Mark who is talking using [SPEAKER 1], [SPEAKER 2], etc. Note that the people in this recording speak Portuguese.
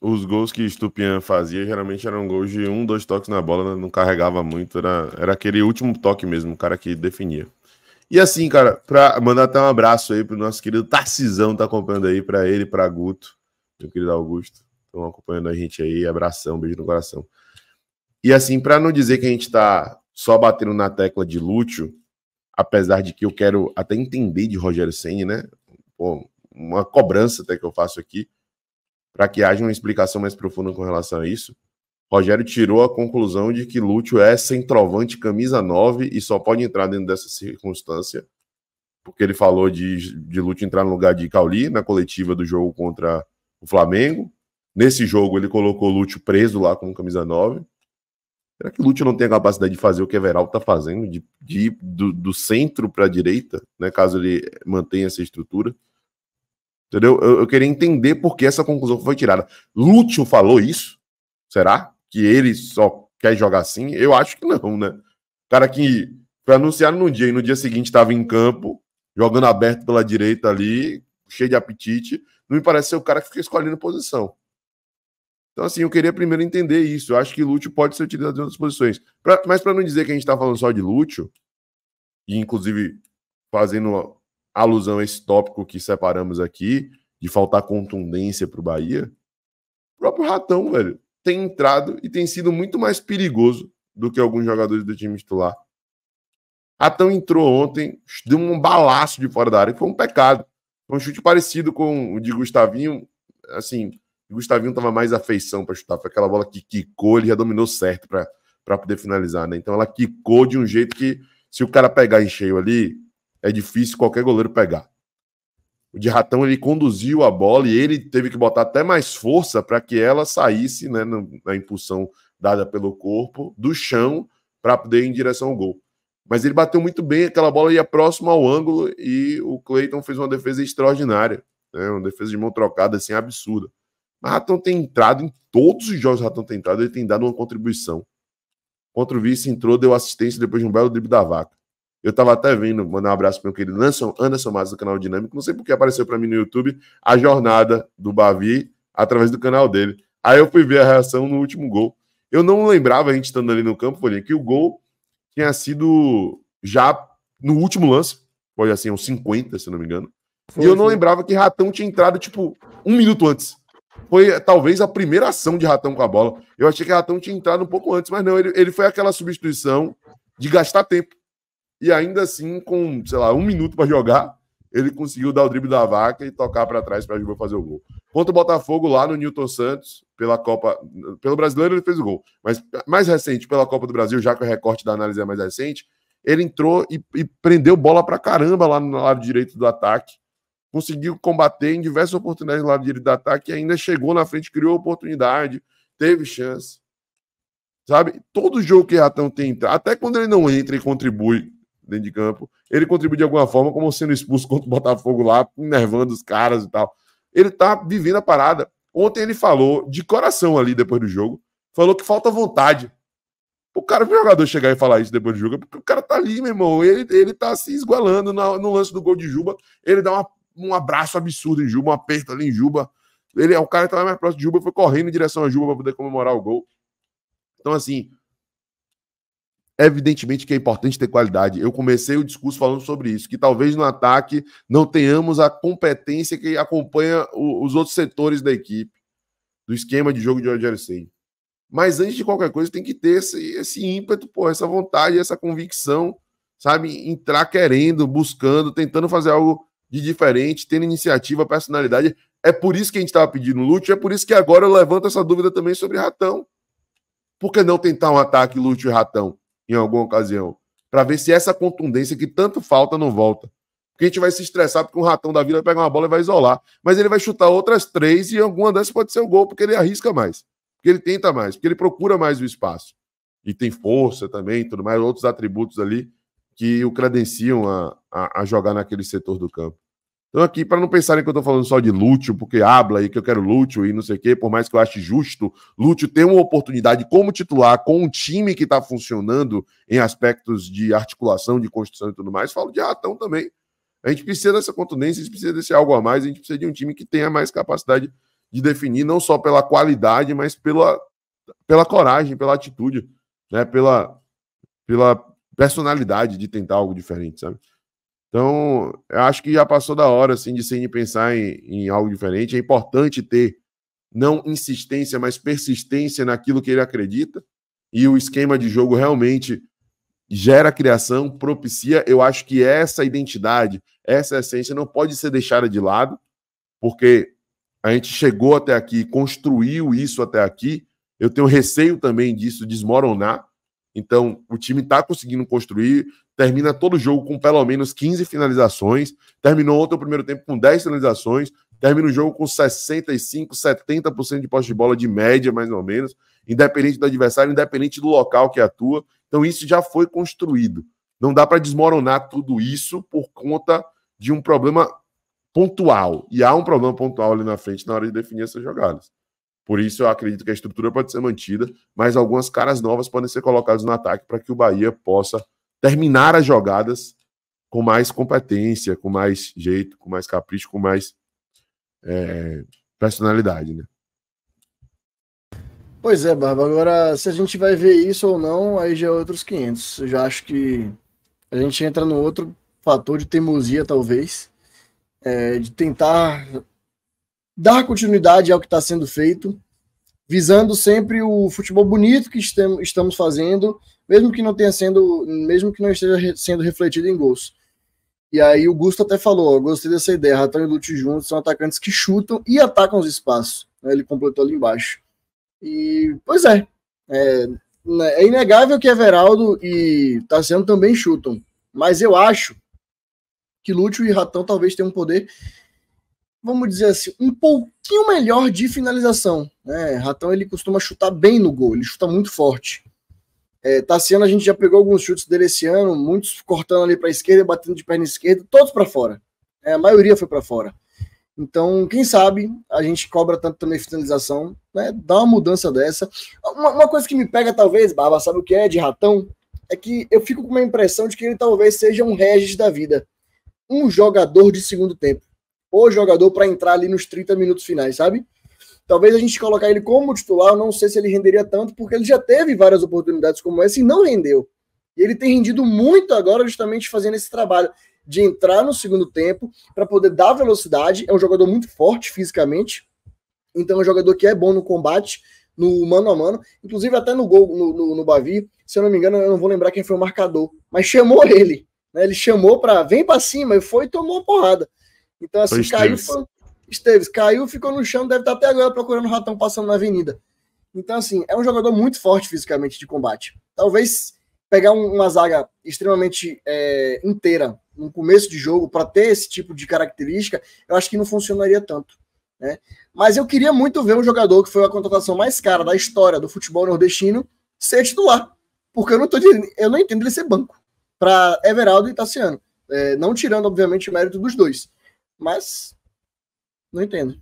[SPEAKER 1] os gols que Estupiñán fazia geralmente eram gols de 1, 2 toques na bola, né? Não carregava muito, era aquele último toque mesmo, o cara que definia. E assim, cara, pra mandar até um abraço aí pro nosso querido Tarcisão, tá acompanhando aí, pra ele, pra Guto, meu querido Augusto, estão acompanhando a gente aí, abração, beijo no coração. E assim, pra não dizer que a gente tá só batendo na tecla de Lúcio, apesar de que eu quero até entender de Rogério Ceni, né? Pô, uma cobrança até que eu faço aqui, para que haja uma explicação mais profunda com relação a isso. Rogério tirou a conclusão de que Lúcio é centroavante camisa 9 e só pode entrar dentro dessa circunstância, porque ele falou de Lúcio entrar no lugar de Cauli na coletiva do jogo contra o Flamengo. Nesse jogo ele colocou Lúcio preso lá como camisa 9. Será que Lúcio não tem a capacidade de fazer o que Everaldo está fazendo, de ir do centro para a direita, né, caso ele mantenha essa estrutura? Entendeu? Eu queria entender por que essa conclusão foi tirada. Lúcio falou isso? Será que ele só quer jogar assim? Eu acho que não, né? O cara que foi anunciado num dia e no dia seguinte estava em campo, jogando aberto pela direita ali, cheio de apetite, não me parece ser o cara que fica escolhendo posição. Então, assim, eu queria primeiro entender isso. Eu acho que Lúcio pode ser utilizado em outras posições. Mas para não dizer que a gente está falando só de Lúcio, e inclusive fazendo alusão a esse tópico que separamos aqui, de faltar contundência para o Bahia, o próprio Ratão, velho, tem entrado e tem sido muito mais perigoso do que alguns jogadores do time titular. Ratão entrou ontem, deu um balaço de fora da área, que foi um pecado. Foi um chute parecido com o de Gustavinho, assim, o Gustavinho tava mais afeição para chutar, foi aquela bola que quicou, ele já dominou certo para poder finalizar, né? Então ela quicou de um jeito que, se o cara pegar em cheio ali, é difícil qualquer goleiro pegar. O de Ratão, ele conduziu a bola e ele teve que botar até mais força para que ela saísse, né, na impulsão dada pelo corpo, do chão, para poder ir em direção ao gol. Mas ele bateu muito bem, aquela bola ia próximo ao ângulo e o Cleiton fez uma defesa extraordinária, né, uma defesa de mão trocada, assim, absurda. Mas Ratão tem entrado, em todos os jogos que Ratão tem entrado, ele tem dado uma contribuição. Contra o Vice entrou, deu assistência depois de um belo drible da Vaca. Eu tava até vendo, mandar um abraço para o meu querido Anderson Matos do canal Dinâmico, não sei porque apareceu para mim no YouTube a jornada do Bavi através do canal dele. Aí eu fui ver a reação no último gol. Eu não lembrava, a gente estando ali no campo, Folhinha, que o gol tinha sido já no último lance, foi assim, uns 50, se não me engano. E eu não lembrava que Ratão tinha entrado, tipo, 1 minuto antes. Foi talvez a primeira ação de Ratão com a bola. Eu achei que Ratão tinha entrado um pouco antes, mas não, ele foi aquela substituição de gastar tempo. E ainda assim, com, sei lá, 1 minuto para jogar, ele conseguiu dar o drible da Vaca e tocar para trás para a Juba fazer o gol. Contra o Botafogo, lá no Newton Santos, pela Copa, pelo Brasileiro, ele fez o gol. Mas mais recente, pela Copa do Brasil, já que o recorte da análise é mais recente, ele entrou e prendeu bola para caramba lá no lado direito do ataque. Conseguiu combater em diversas oportunidades no lado direito do ataque e ainda chegou na frente, criou oportunidade, teve chance. Sabe? Todo jogo que Ratão tem entrado, até quando ele não entra e contribui dentro de campo, ele contribui de alguma forma, como sendo expulso contra o Botafogo lá, enervando os caras e tal. Ele tá vivendo a parada. Ontem ele falou, de coração ali, depois do jogo, falou que falta vontade. O cara, o jogador chegar e falar isso depois do jogo, é porque o cara tá ali, meu irmão, ele tá se esgualando no lance do gol de Juba, ele dá um abraço absurdo em Juba, um aperto ali em Juba, o cara que tava mais próximo de Juba foi correndo em direção a Juba para poder comemorar o gol. Então, assim, evidentemente que é importante ter qualidade. Eu comecei o discurso falando sobre isso, que talvez no ataque não tenhamos a competência que acompanha os outros setores da equipe, do esquema de jogo de Rogério Ceni. Mas antes de qualquer coisa tem que ter esse ímpeto, pô, essa vontade, essa convicção, sabe? Entrar querendo, buscando, tentando fazer algo de diferente, tendo iniciativa, personalidade. É por isso que a gente estava pedindo Lúcio, é por isso que agora eu levanto essa dúvida também sobre Ratão. Por que não tentar um ataque Lúcio e Ratão em alguma ocasião? Para ver se essa contundência que tanto falta não volta. Porque a gente vai se estressar porque um Ratão da vida vai pegar uma bola e vai isolar. Mas ele vai chutar outras 3 e alguma dessas pode ser o gol, porque ele arrisca mais. Porque ele tenta mais, porque ele procura mais o espaço. E tem força também, tudo mais, outros atributos ali que o credenciam a jogar naquele setor do campo. Então aqui, para não pensarem que eu estou falando só de Lúcio, porque habla aí que eu quero Lúcio e não sei o quê, por mais que eu ache justo, Lúcio ter uma oportunidade como titular com um time que está funcionando em aspectos de articulação, de construção e tudo mais, falo de Ratão também. A gente precisa dessa contundência, a gente precisa desse algo a mais, a gente precisa de um time que tenha mais capacidade de definir, não só pela qualidade, mas pela coragem, pela atitude, né? Pela personalidade de tentar algo diferente, sabe? Então, eu acho que já passou da hora, assim, de Ceni pensar em algo diferente. É importante ter, não insistência, mas persistência naquilo que ele acredita. E o esquema de jogo realmente gera criação, propicia. Eu acho que essa identidade, essa essência não pode ser deixada de lado, porque a gente chegou até aqui, construiu isso até aqui. Eu tenho receio também disso desmoronar. Então, o time está conseguindo construir, termina todo o jogo com pelo menos 15 finalizações, terminou ontem o primeiro tempo com 10 finalizações, termina o jogo com 65%, 70% de posse de bola de média, mais ou menos, independente do adversário, independente do local que atua. Então, isso já foi construído. Não dá para desmoronar tudo isso por conta de um problema pontual. E há um problema pontual ali na frente na hora de definir essas jogadas. Por isso, eu acredito que a estrutura pode ser mantida, mas algumas caras novas podem ser colocadas no ataque para que o Bahia possa terminar as jogadas com mais competência, com mais jeito, com mais capricho, com mais personalidade, né?
[SPEAKER 2] Pois é, Barba. Agora, se a gente vai ver isso ou não, aí já é outros 500. Eu já acho que a gente entra no outro fator de teimosia, talvez, de tentar dar continuidade ao que está sendo feito, visando sempre o futebol bonito que estamos fazendo, mesmo que não esteja sendo refletido em gols. E aí o Gusto até falou, gostei dessa ideia, Ratão e Lute juntos são atacantes que chutam e atacam os espaços. Ele completou ali embaixo. E, pois é inegável que Everaldo e Tassiano também chutam, mas eu acho que Lúcio e Ratão talvez tenham um poder, vamos dizer assim, um pouquinho melhor de finalização, né? Ratão, ele costuma chutar bem no gol, ele chuta muito forte. Tassiano, a gente já pegou alguns chutes dele esse ano, muitos cortando ali para a esquerda, batendo de perna esquerda, todos para fora. A maioria foi para fora. Então, quem sabe a gente cobra tanto também finalização, né? Dá uma mudança dessa. Uma coisa que me pega, talvez, Barba, sabe o que é de Ratão? É que eu fico com uma impressão de que ele talvez seja um Regis da vida. Um jogador de segundo tempo. Ou jogador para entrar ali nos 30 minutos finais, sabe? Talvez a gente colocar ele como titular, eu não sei se ele renderia tanto, porque ele já teve várias oportunidades como essa e não rendeu. E ele tem rendido muito agora justamente fazendo esse trabalho de entrar no segundo tempo para poder dar velocidade. É um jogador muito forte fisicamente, então é um jogador que é bom no combate, no mano a mano, inclusive até no gol, no Bavi, se eu não me engano, eu não vou lembrar quem foi o marcador, mas chamou ele, né? Ele chamou para vem para cima e foi e tomou uma porrada. Então assim, Esteves caiu, ficou no chão, deve estar até agora procurando o Ratão passando na avenida. Então assim, é um jogador muito forte fisicamente de combate. Talvez pegar uma zaga extremamente inteira no começo de jogo para ter esse tipo de característica, eu acho que não funcionaria tanto, né? Mas eu queria muito ver um jogador que foi a contratação mais cara da história do futebol nordestino ser titular, porque eu não entendo ele ser banco para Everaldo e Tassiano, não tirando obviamente o mérito dos dois, mas não entendo.